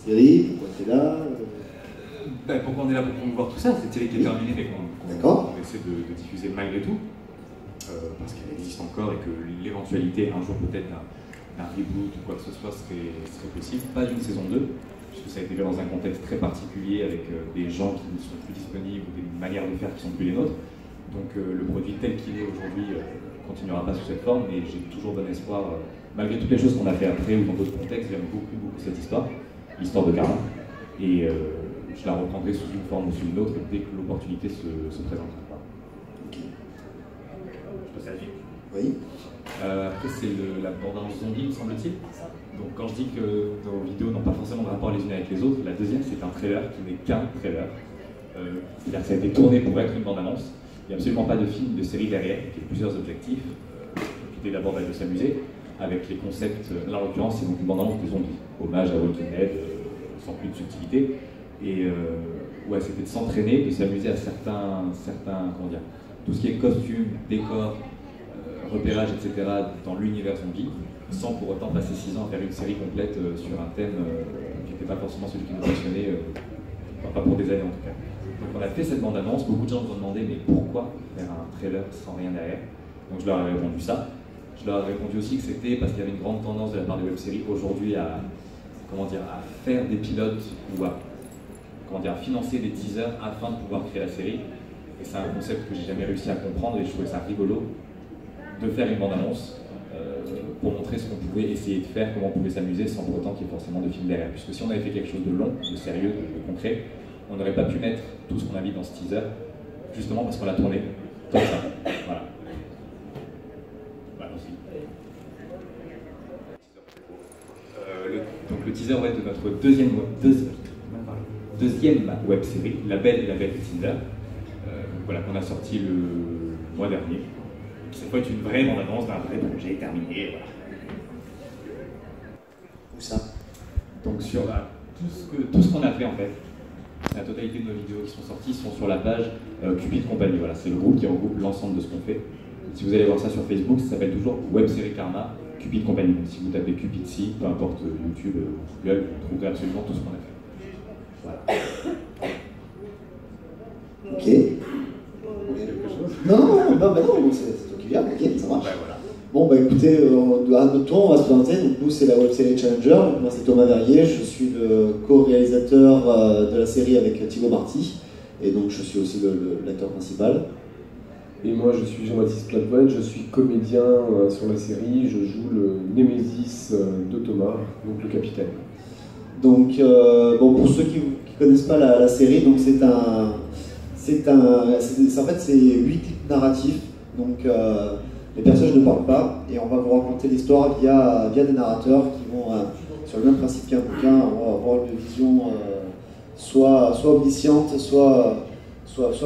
série? Pourquoi tu es là? Pourquoi on est là pour promouvoir tout ça? Cette série qui est terminée mais qu'on essaie de diffuser malgré tout. Parce qu'elle existe encore et que l'éventualité un jour peut-être d'un reboot ou quoi que ce soit serait possible. Pas d'une saison 2, puisque ça a été fait dans un contexte très particulier avec des gens qui ne sont plus disponibles ou des manières de faire qui ne sont plus les nôtres. Donc le produit tel qu'il est aujourd'hui continuera pas sous cette forme, mais j'ai toujours bon espoir, malgré toutes les choses qu'on a fait après ou dans d'autres contextes, j'aime beaucoup cette histoire, l'histoire de Karma, et je la reprendrai sous une forme ou sous une autre dès que l'opportunité se présentera. Okay. Je passe à la suite. Oui. Après c'est la bande-annonce zombie, me semble-t-il. Donc quand je dis que nos vidéos n'ont pas forcément de rapport les unes avec les autres, la deuxième c'est un trailer qui n'est qu'un trailer. C'est-à-dire que ça a été tourné pour être une bande-annonce. Il n'y a absolument pas de film, de série derrière, qui a plusieurs objectifs. L'idée d'abord est de s'amuser avec les concepts. Là en l'occurrence c'est donc une bande-annonce de zombies, hommage à Walking Dead, sans plus de subtilité. Et ouais, c'était de s'entraîner, de s'amuser à certains comment dire, tout ce qui est costume, décor, repérage, etc. dans l'univers zombie, sans pour autant passer 6 ans à faire une série complète sur un thème qui n'était pas forcément celui qui nous passionnait, pas pour des années en tout cas. Donc on a fait cette bande-annonce, beaucoup de gens nous ont demandé mais pourquoi faire un trailer sans rien derrière? Donc je leur ai répondu ça. Je leur ai répondu aussi que c'était parce qu'il y avait une grande tendance de la part des web-séries aujourd'hui à, comment dire, à faire des pilotes ou à financer des teasers afin de pouvoir créer la série. Et c'est un concept que j'ai jamais réussi à comprendre et je trouvais ça rigolo de faire une bande-annonce pour montrer ce qu'on pouvait essayer de faire, comment on pouvait s'amuser sans pour autant qu'il y ait forcément de film derrière. Puisque si on avait fait quelque chose de long, de sérieux, de concret, on n'aurait pas pu mettre tout ce qu'on a mis dans ce teaser, justement parce qu'on l'a tourné comme ça. Voilà. Voilà aussi. Donc le teaser va être de notre deuxième web série, La Belle et la Bête de Tinder, voilà, qu'on a sorti le mois dernier. Cette fois est une vraie bande-annonce d'un vrai projet terminé. Voilà. Où ça? Donc sur tout ce qu'on a fait en fait, la totalité de nos vidéos qui sont sorties sont sur la page Cupid Company. Voilà, c'est le groupe qui regroupe l'ensemble de ce qu'on fait. Si vous allez voir ça sur Facebook, ça s'appelle toujours Web Série Karma Cupid Company. Donc si vous tapez Cupid Si, peu importe YouTube, Google, vous trouverez absolument tout ce qu'on a fait. Voilà. Ok. Non, c'est toi qui viens, ok, ça marche. Ouais, voilà. Bon, bah écoutez, à notre tour, on va se présenter. Donc, nous, c'est la web série Challenger. Donc, moi, c'est Thomas Verrier. Je suis le co-réalisateur de la série avec Thibaut Marty. Et donc, je suis aussi l'acteur principal. Et moi, je suis Jean-Baptiste Platouane. Je suis comédien sur la série. Je joue le Némésis de Thomas, donc le capitaine. Donc, bon, pour ceux qui ne connaissent pas la série, donc en fait, c'est 8 clips narratifs. Donc, les personnages ne parlent pas et on va vous raconter l'histoire via des narrateurs qui vont, sur le même principe qu'un bouquin, on va avoir une vision soit omnisciente, soit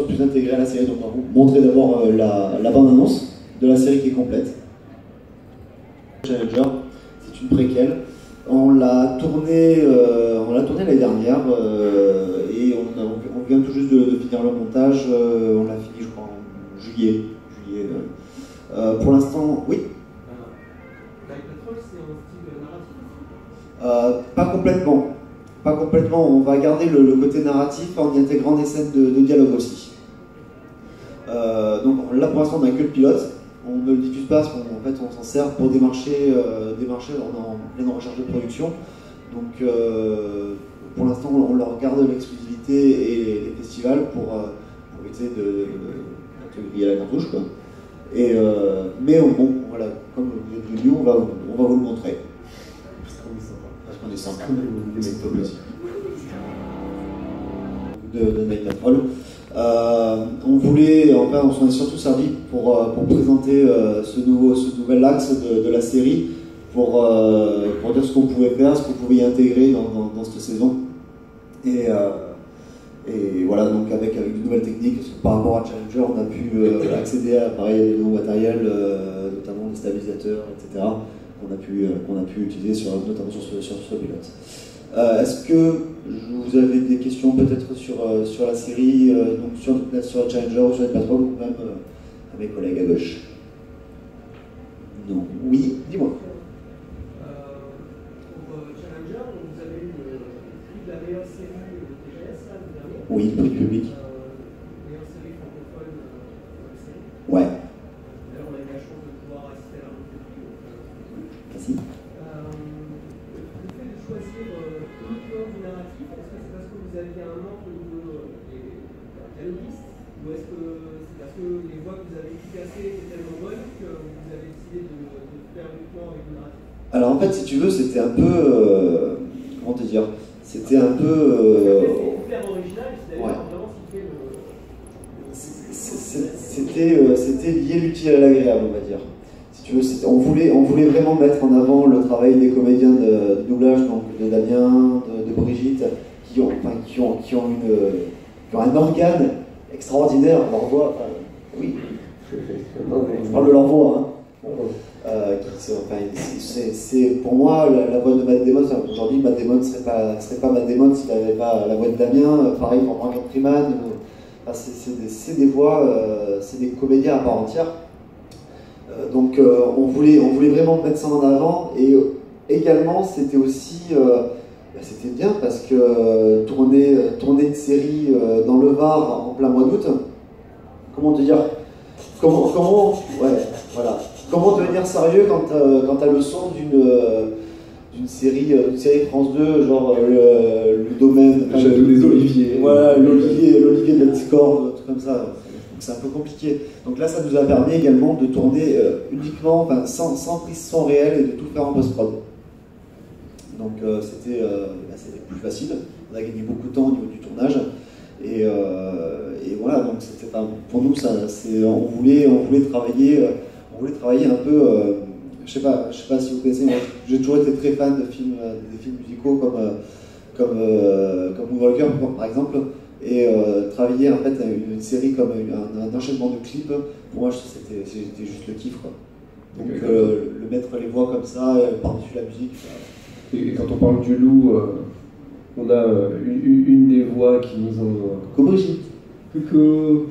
plus intégrée à la série. Donc, on va vous montrer d'abord la bande-annonce de la série qui est complète. Challenger, c'est une préquelle. On l'a tournée l'année dernière et on vient tout juste de finir le montage. On l'a fini, je crois, en juillet. Pour l'instant, oui. Night Patrol, c'est un style narratif? Pas complètement. Pas complètement. On va garder le côté narratif en y intégrant des scènes de dialogue aussi. Donc là, pour l'instant, on n'a que le pilote. On ne le diffuse pas parce qu'en fait, on s'en sert pour des marchés. On est en pleine recherche de production. Donc, pour l'instant, on leur garde l'exclusivité et les festivals pour éviter de griller la cartouche, quoi. Mais bon, voilà, comme vous êtes venu, on va vous le montrer. Parce qu'on est sympa. C'est top aussi. De Night Patrol. On s'en est surtout servi pour présenter ce nouvel axe de la série, pour dire ce qu'on pouvait faire, ce qu'on pouvait y intégrer dans cette saison. Et voilà, donc avec de nouvelles techniques, parce que par rapport à Challenger, on a pu accéder à pareil, nouveaux matériels, notamment des stabilisateurs, etc., qu'on a pu utiliser notamment sur ce pilote. Est-ce que vous avez des questions peut-être sur la série, donc sur Challenger ou sur Night Patrol, ou même à mes collègues à gauche? Non. Oui, dis-moi. Pour Challenger, vous avez une Oui, le prix du public. Meilleure série francophone web série. Ouais. D'ailleurs, on a eu la chance de pouvoir assister à la revue. Merci. Le fait de choisir uniquement du narratif, est-ce que c'est parce que vous aviez un manque des dialoguistes, ou est-ce que c'est parce que les voix que vous avez efficacées étaient tellement bonnes que vous avez décidé de faire uniquement avec du narratif? Alors en fait, si tu veux, c'était un peu... comment te dire? C'était un peu... C'est hyper original, c'est d'ailleurs vraiment ce qui fait le... C'était lié l'utile à l'agréable, on va dire. Si tu veux, on voulait vraiment mettre en avant le travail des comédiens de doublage, donc de Damien, de Brigitte, qui ont un organe extraordinaire, leur voix... oui, je parle de leur voix, hein. C'est pour moi la voix de Matt Damon. Aujourd'hui, Matt Damon ne serait pas Matt Damon s'il n'avait pas la voix de Damien. Pareil pour Morgan Freeman. C'est des voix, c'est des comédiens à part entière. Donc on voulait vraiment mettre ça en avant. Et également, c'était aussi c'était bien parce que tourner une série dans le Var en plein mois d'août, comment te dire, comment devenir sérieux quand t'as le son d'une série France 2, genre le domaine... Le château des Oliviers. Voilà, l'Olivier de la Discord, tout comme ça. Donc c'est un peu compliqué. Donc là, ça nous a permis également de tourner uniquement, sans prise son réel et de tout faire en post-prod. Donc c'était plus facile. On a gagné beaucoup de temps au niveau du tournage. Et voilà, donc c'était pour nous, on voulait travailler un peu, je sais pas si vous connaissez, moi j'ai toujours été très fan des films musicaux comme Moonwalker par exemple, et travailler en fait une série comme un enchaînement de clips, pour moi c'était juste le kiff quoi. Donc le mettre les voix comme ça par-dessus la musique. Et quand on parle du loup, on a une des voix qui nous ont... Comme Brigitte. Coucou.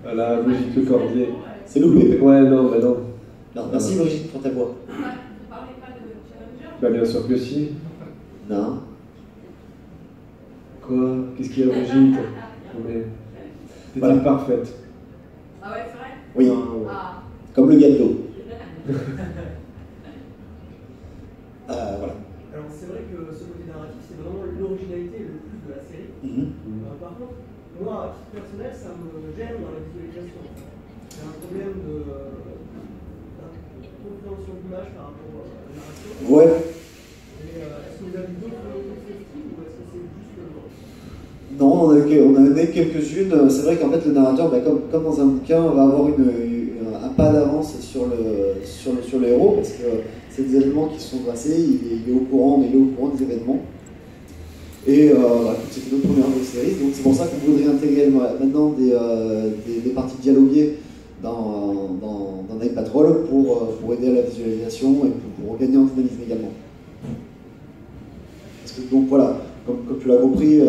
Voilà, Brigitte Lecordier. C'est loupé. Ouais, non, mais non. Non, merci Brigitte pour ta voix. Vous parlez pas de Challenger? Bah bien sûr que si. Non. Quoi? Qu'est-ce qu'il y a, Brigitte? T'es Voilà. parfaite. Ah ouais, c'est vrai? Oui. Ah, ouais. Ah. Comme le gâteau. Voilà. Alors c'est vrai que ce côté narratif, c'est vraiment l'originalité le plus de la série. Par contre, moi, à titre personnel, ça me gêne dans la visualisation. J'ai un problème de compréhension d'image par rapport à la narration. Ouais. Et est-ce que vous avez d'autres style ou est-ce que c'est juste le genre? Non, on en avait quelques-unes. C'est vrai qu'en fait, le narrateur, comme dans un bouquin, va avoir un pas d'avance sur le héros, parce que c'est des événements qui se sont passés, il est au courant des événements. Et c'était notre première série, donc c'est pour ça qu'on voudrait intégrer maintenant des parties dialoguées dans Night Patrol pour aider à la visualisation et pour gagner en dynamisme également. Parce que donc voilà, comme tu l'as compris,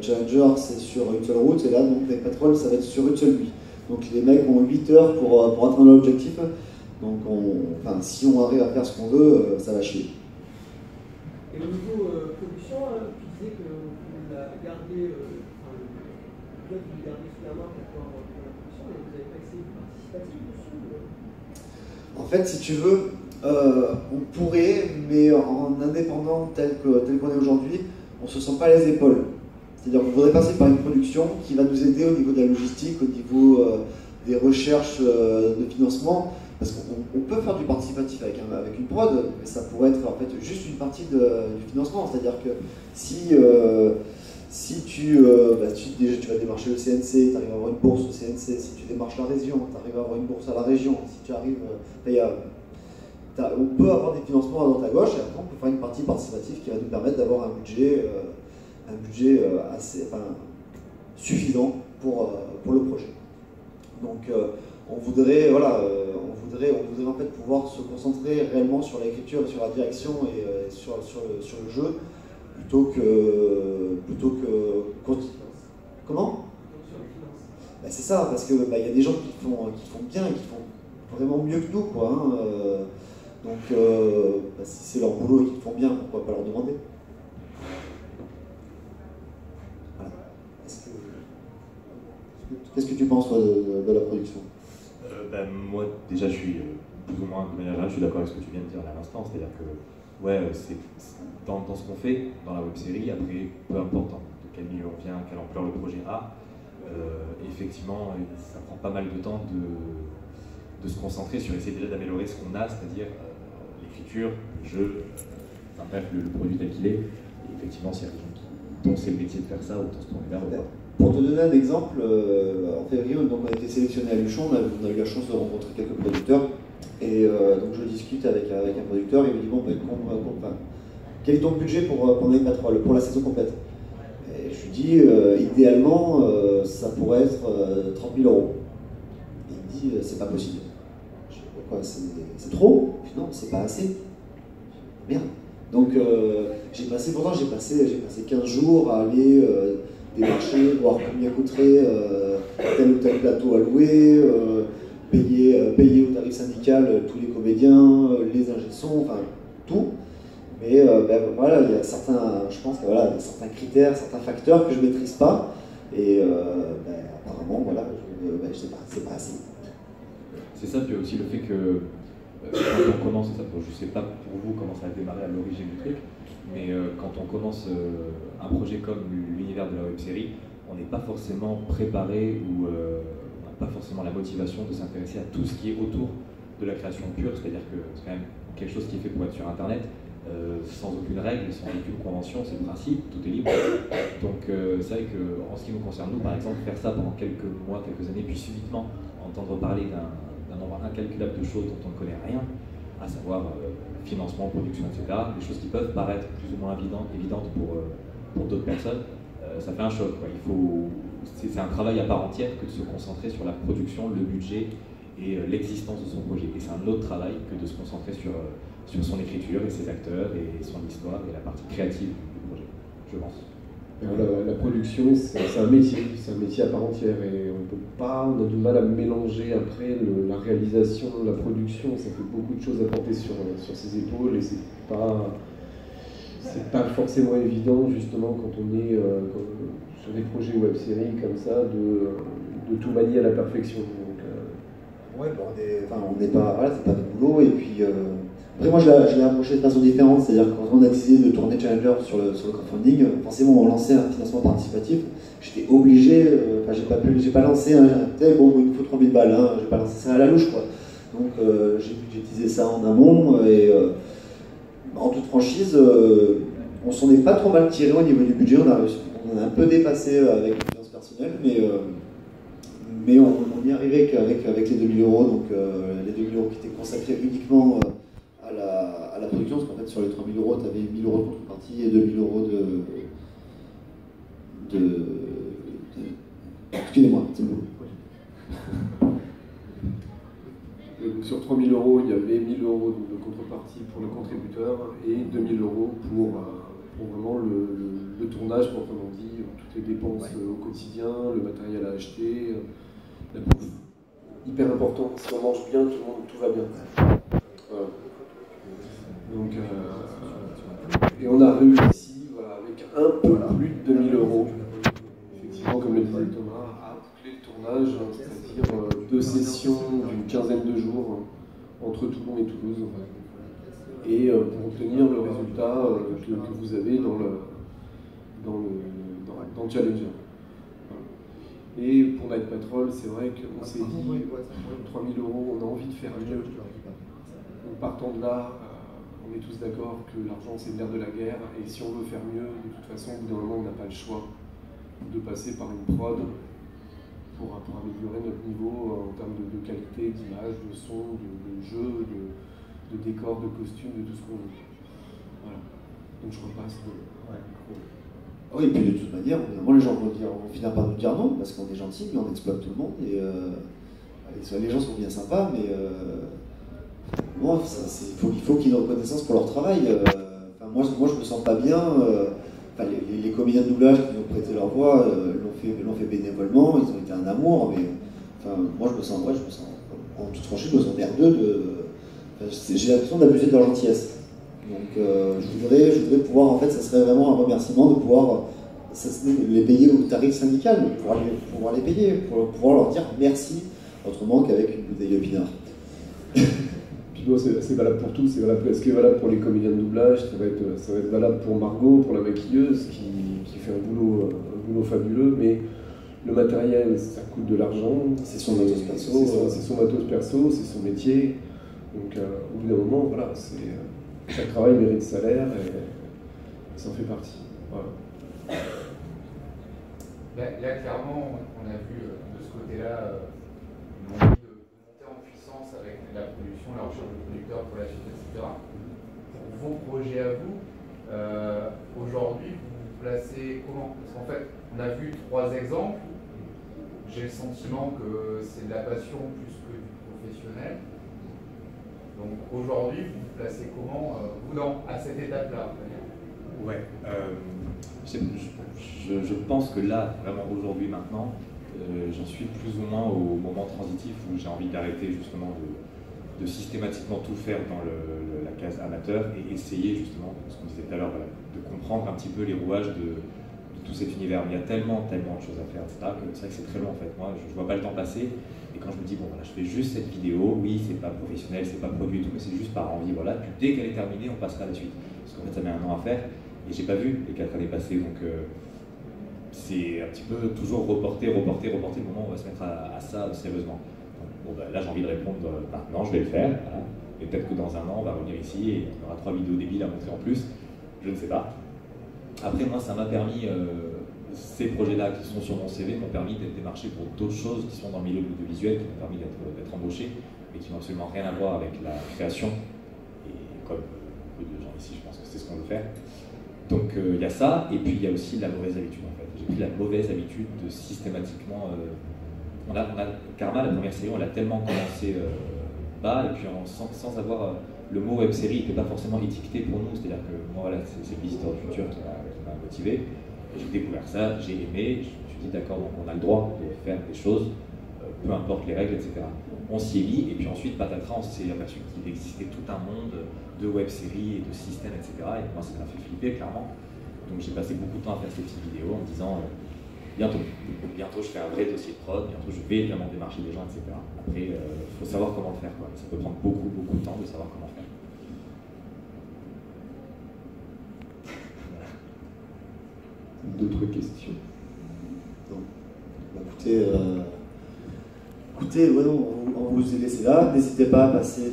Challenger c'est sur une seule route, et là donc Night Patrol ça va être sur une seule nuit. Donc les mecs ont 8 heures pour atteindre l'objectif, donc si on arrive à faire ce qu'on veut, ça va chier. Et au niveau production, tu disais que vous la gardez, vous gardez sous la main pour la production, mais vous n'avez pas essayé de participatif dessus En fait, si tu veux, on pourrait, mais en indépendant tel qu'on est aujourd'hui, on ne se sent pas les épaules. C'est-à-dire qu'on voudrait passer par une production qui va nous aider au niveau de la logistique, au niveau des recherches de financement, parce qu'on peut faire du participatif avec une prod, mais ça pourrait être en fait juste une partie du financement. C'est-à-dire que si tu vas démarcher le CNC, tu arrives à avoir une bourse au CNC, si tu démarches la région, tu arrives à avoir une bourse à la région, si tu arrives... on peut avoir des financements à droite à gauche, et après on peut faire une partie participative qui va nous permettre d'avoir un budget assez suffisant pour le projet. Donc on voudrait en fait pouvoir se concentrer réellement sur l'écriture, sur la direction et sur le jeu plutôt que comment? Ben c'est ça, parce que y a des gens qui font bien et qui font vraiment mieux que nous quoi. Donc si c'est leur boulot et qu'ils font bien, pourquoi pas leur demander? Voilà. Qu'est-ce que tu penses toi, de la production? Moi, déjà, je suis plus ou moins, de manière générale, je suis d'accord avec ce que tu viens de dire à l'instant, c'est-à-dire que, ouais, c'est dans ce qu'on fait, dans la web-série, après, peu importe de quel milieu on vient, quelle ampleur le projet a, effectivement, ça prend pas mal de temps de se concentrer sur essayer déjà d'améliorer ce qu'on a, c'est-à-dire l'écriture, le jeu, enfin bref, le produit tel qu'il est. Et effectivement, s'il y a des gens dont c'est le métier de faire ça, autant se tourner vers eux. Pour te donner un exemple, en février, donc on a été sélectionné à Luchon, on a eu la chance de rencontrer quelques producteurs, et donc je discute avec un producteur, il me dit bon, quel est ton budget pour Night Patrol, pour la saison complète? Et je lui dis idéalement ça pourrait être 30 000 €. Il me dit c'est pas possible. Je dis pourquoi, c'est trop? Je dis non, c'est pas assez. Merde. Donc j'ai passé 15 jours à aller démarcher, voir combien coûterait tel ou tel plateau à louer, payer au tarif syndical tous les comédiens, les ingé son, enfin tout. Mais voilà, il y a je pense que voilà, il y a certains critères, certains facteurs que je ne maîtrise pas, et apparemment voilà, je sais pas, c'est pas assez. C'est ça, puis aussi le fait que quand on commence, je ne sais pas pour vous comment ça a démarré à l'origine du truc, mais quand on commence un projet comme l'univers de la web-série, on n'est pas forcément préparé ou on n'a pas forcément la motivation de s'intéresser à tout ce qui est autour de la création pure, c'est-à-dire que c'est quand même quelque chose qui est fait pour être sur Internet, sans aucune règle, sans aucune convention, c'est le principe, tout est libre. Donc c'est vrai qu'en ce qui nous concerne, nous par exemple, faire ça pendant quelques mois, quelques années, puis subitement entendre parler d'un nombre incalculable de choses dont on ne connaît rien, à savoir financement, production, etc., des choses qui peuvent paraître plus ou moins évidentes pour d'autres personnes, ça fait un choc, quoi. C'est un travail à part entière que de se concentrer sur la production, le budget et l'existence de son projet. Et c'est un autre travail que de se concentrer sur son écriture et ses acteurs et son histoire et la partie créative du projet, je pense. La production, c'est un métier à part entière, et on a du mal à mélanger après la réalisation, la production. Ça fait beaucoup de choses à porter sur ses épaules, et c'est pas forcément évident justement quand on est sur des projets web-séries comme ça de tout manier à la perfection. Donc, ouais, on n'est pas, voilà, c'est pas notre boulot, et puis après moi je l'ai approché de façon différente, c'est-à-dire que quand on a décidé de tourner Challenger sur le crowdfunding, forcément on lançait un financement participatif, j'étais obligé, j'ai pas lancé bon il nous faut 3000 balles, hein, j'ai pas lancé ça à la louche quoi. Donc j'ai budgétisé ça en amont, et en toute franchise, on s'en est pas trop mal tiré au niveau du budget, on a un peu dépassé avec les finances personnelles, mais on y est arrivé avec les 2000 €, donc les 2000 € qui étaient consacrés uniquement à la production, parce qu'en fait sur les 3000 €, tu avais 1000 € de contrepartie et 2000 € excusez-moi, c'est le mot. Sur 3000 €, il y avait 1000 € de contrepartie pour le contributeur et 2000 € pour vraiment le tournage, proprement dit, toutes les dépenses au quotidien, le matériel à acheter, la bouffe. Hyper important, si on mange bien, tout va bien. Voilà. Donc, et on a réussi, voilà, avec un peu plus de 2000 €, effectivement, comme le disait Thomas, à boucler le tournage, c'est-à-dire 2 sessions d'une quinzaine de jours entre Toulon et Toulouse, et pour obtenir le résultat que vous avez dans le Challenger. Et pour Night Patrol, c'est vrai qu'on s'est dit, 3000 €, on a envie de faire mieux. En partant de là, on est tous d'accord que l'argent c'est le nerf de la guerre, et si on veut faire mieux, de toute façon, au bout d'un moment, on n'a pas le choix de passer par une prod pour améliorer notre niveau en termes de qualité, d'image, de son, de jeu, de décor, de costume, de tout ce qu'on veut. Voilà. Donc je repasse. Oui, et puis de toute manière, évidemment, les gens vont finir par nous dire non, parce qu'on est gentil, mais on exploite tout le monde, et les gens sont bien sympas, mais bon, il faut qu'ils aient une reconnaissance pour leur travail. Moi, je me sens pas bien. Les comédiens de doublage qui ont prêté leur voix l'ont fait bénévolement, ils ont été un amour, mais moi je me sens en toute franchise, je me sens merdeux j'ai l'impression d'abuser de leur gentillesse. Donc je voudrais pouvoir, en fait, ça serait vraiment un remerciement de pouvoir les payer au tarif syndical, pour pouvoir les payer, pour pouvoir leur dire merci, autrement qu'avec une bouteille de pinard. Puis bon, c'est valable pour tout, ce qui est valable pour les comédiens de doublage, ça va être valable pour Margot, pour la maquilleuse, qui fait un boulot fabuleux, mais le matériel, ça coûte de l'argent. C'est son matos perso. C'est son matos perso, c'est son métier. Donc au bout d'un moment, voilà, chaque travail mérite salaire et ça en fait partie. Voilà. Là, clairement, on a vu de ce côté-là une envie de monter en puissance avec la production, la recherche de producteurs pour la suite, etc. Pour vos projets à vous, aujourd'hui, vous vous placez comment? Parce qu'en fait, on a vu 3 exemples. J'ai le sentiment que c'est de la passion plus que du professionnel. Donc aujourd'hui, vous vous placez comment, vous, à cette étape-là? Ouais, je pense que là, vraiment aujourd'hui, maintenant, j'en suis plus ou moins au moment transitif où j'ai envie d'arrêter justement de systématiquement tout faire dans la case amateur et essayer justement, ce qu'on disait tout à l'heure, voilà, de comprendre un petit peu les rouages de tout cet univers. Il y a tellement de choses à faire, etc., que c'est vrai que c'est très long en fait. Moi, je vois pas le temps passer, et quand je me dis, bon voilà, je fais juste cette vidéo, oui, c'est pas professionnel, c'est pas produit et tout, mais c'est juste par envie, voilà, puis dès qu'elle est terminée, on passera à la suite. Parce qu'en fait, ça met un an à faire, et j'ai pas vu les 4 années passées, donc c'est un petit peu toujours reporter le moment où on va se mettre à ça sérieusement. Donc, bon, bah, là, j'ai envie de répondre maintenant, je vais le faire, voilà. Et peut-être que dans un an, on va revenir ici et on aura 3 vidéos débiles à montrer en plus, je ne sais pas. Après, moi, ça m'a permis, ces projets-là qui sont sur mon CV m'ont permis d'être démarché pour d'autres choses qui sont dans le milieu de l'audiovisuel, qui m'ont permis d'être embauché, mais qui n'ont absolument rien à voir avec la création. Et comme beaucoup de gens ici, je pense que c'est ce qu'on veut faire. Donc il y a ça, et puis il y a aussi la mauvaise habitude en fait. J'ai pris la mauvaise habitude de systématiquement... Karma, la première série, on l'a tellement commencé bas, et puis sans avoir... le mot web série n'était pas forcément étiqueté pour nous, c'est-à-dire que moi, voilà, c'est le Visiteur du futur qui m'a motivé. J'ai découvert ça, j'ai aimé, je me suis dit d'accord, donc on a le droit de faire des choses, peu importe les règles, etc. On s'y est mis, et puis ensuite, patatras, on s'est aperçu qu'il existait tout un monde de web-séries et de systèmes, etc. Et moi, ça m'a fait flipper, clairement. Donc j'ai passé beaucoup de temps à faire ces petites vidéos en me disant, bientôt je fais un vrai dossier de prod, bientôt je vais vraiment démarcher des gens, etc. Après, il faut savoir comment le faire, quoi. Ça peut prendre beaucoup de temps de savoir comment faire. D'autres questions? Non. Bah, écoutez, ouais, on vous a laissé là. N'hésitez pas à passer